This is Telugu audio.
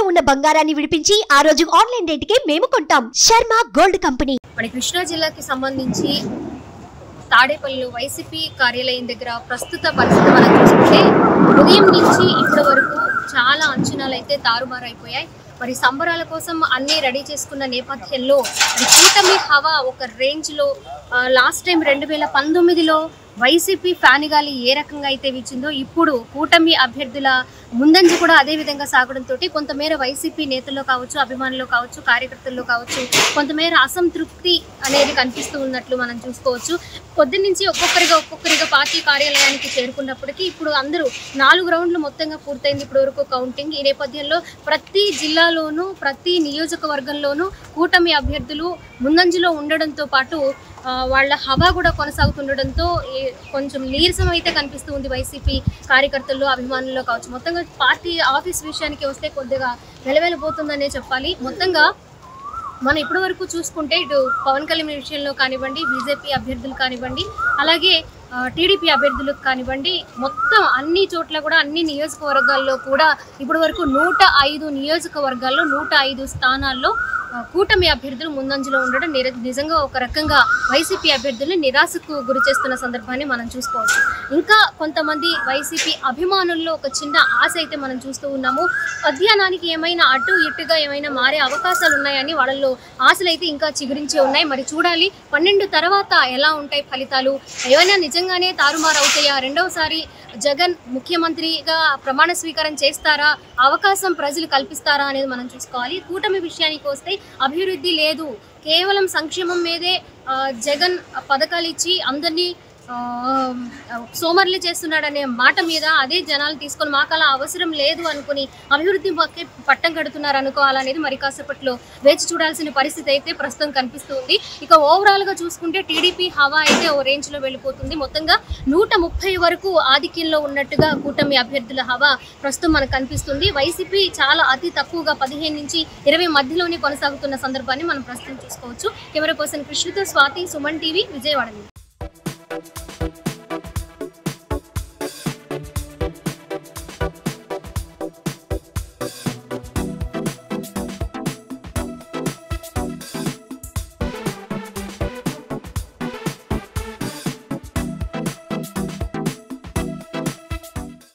ఉన్న బంగారాన్ని విడిపించి ఆ రోజు ఆన్లైన్ రేటుకే మేము కొంటాం. Sharma gold company. మన కృష్ణా జిల్లాకి సంబంధించి తాడేపల్లిలో వైసీపీ కార్యాలయం దగ్గర ప్రస్తుత పరిస్థితి మనం చూసుకుంటే ఉదయం నుంచి ఇప్పటి వరకు చాలా అంచనాలు అయితే తారుమారైపోయాయి. మరి సంబరాల కోసం అన్నీ రెడీ చేసుకున్న నేపథ్యంలో కూటమి హవా ఒక రేంజ్లో లాస్ట్ టైం 2019లో వైసీపీ ఫ్యానిగాలి ఏ రకంగా అయితే వీచిందో ఇప్పుడు కూటమి అభ్యర్థుల ముందంజ కూడా అదే విధంగా సాగడంతో కొంతమేర వైసీపీ నేతల్లో కావచ్చు, అభిమానుల్లో కావచ్చు, కార్యకర్తల్లో కావచ్చు కొంతమేర అసంతృప్తి అనేది కనిపిస్తూ ఉన్నట్లు మనం చూసుకోవచ్చు. పొద్దున్న నుంచి ఒక్కొక్కరిగా పార్టీ కార్యాలయానికి చేరుకున్నప్పటికీ ఇప్పుడు అందరూ 4 రౌండ్లు మొత్తంగా పూర్తయింది ఇప్పటి వరకు కౌంటింగ్. ఈ నేపథ్యంలో ప్రతి జిల్లాలోనూ ప్రతి నియోజకవర్గంలోనూ కూటమి అభ్యర్థులు ముందంజలో ఉండడంతో పాటు వాళ్ళ హవా కూడా కొనసాగుతుండడంతో కొంచెం నీరసం అయితే కనిపిస్తూ ఉంది వైసీపీ కార్యకర్తల్లో, అభిమానుల్లో కావచ్చు. మొత్తంగా పార్టీ ఆఫీస్ విషయానికి వస్తే కొద్దిగా వెలవెలబోతుందనే చెప్పాలి. మొత్తంగా మనం ఇప్పటి వరకు చూసుకుంటే ఇటు పవన్ కళ్యాణ్ విషయంలో కానివ్వండి, బీజేపీ అభ్యర్థులు కానివ్వండి, అలాగే టీడీపీ అభ్యర్థులకు కానివ్వండి, మొత్తం అన్ని చోట్ల కూడా అన్ని నియోజకవర్గాల్లో కూడా ఇప్పటి వరకు 105 నియోజకవర్గాల్లో 105 స్థానాల్లో కూటమి అభ్యర్థులు ముందంజలో ఉండడం నిజంగా ఒక రకంగా వైసీపీ అభ్యర్థుల్ని నిరాశకు గురి చేస్తున్న సందర్భాన్ని మనం చూసుకోవచ్చు. ఇంకా కొంతమంది వైసీపీ అభిమానుల్లో ఒక చిన్న ఆశ అయితే మనం చూస్తూ ఉన్నాము. మధ్యాహ్నానికి ఏమైనా అటు ఇటుగా ఏమైనా మారే అవకాశాలు ఉన్నాయని వాళ్ళల్లో ఆశలు అయితే ఇంకా చిగురించే ఉన్నాయి. మరి చూడాలి 12 తర్వాత ఎలా ఉంటాయి ఫలితాలు, ఏమైనా నిజంగానే తారుమారు అవుతాయా, రెండవసారి జగన్ ముఖ్యమంత్రిగా ప్రమాణ స్వీకారం చేస్తారా, అవకాశం ప్రజలు కల్పిస్తారా అనేది మనం చూసుకోవాలి. కూటమి విషయానికి వస్తే అభివృద్ధి లేదు, కేవలం సంక్షేమం మీదే జగన్ పథకాలు ఇచ్చి అందరినీ సోమర్లు చేస్తున్నాడనే మాట మీద అదే జనాలు తీసుకొని మాకు అలా అవసరం లేదు అనుకుని అభివృద్ధి పట్టం కడుతున్నారు అనుకోవాలనేది మరి కాసేపట్లో వేచి చూడాల్సిన పరిస్థితి అయితే ప్రస్తుతం కనిపిస్తుంది. ఇక ఓవరాల్గా చూసుకుంటే టీడీపీ హవా అయితే ఓ రేంజ్లో వెళ్ళిపోతుంది. మొత్తంగా 130 వరకు ఆధిక్యంలో ఉన్నట్టుగా కూటమి అభ్యర్థుల హవా ప్రస్తుతం మనకు కనిపిస్తుంది. వైసీపీ చాలా అతి తక్కువగా 15 నుంచి 20 మధ్యలోనే కొనసాగుతున్న సందర్భాన్ని మనం ప్రస్తుతం చూసుకోవచ్చు. కెమెరా పర్సన్ కృష్ణతో స్వాతి, సుమన్ టీవీ, విజయవాడ.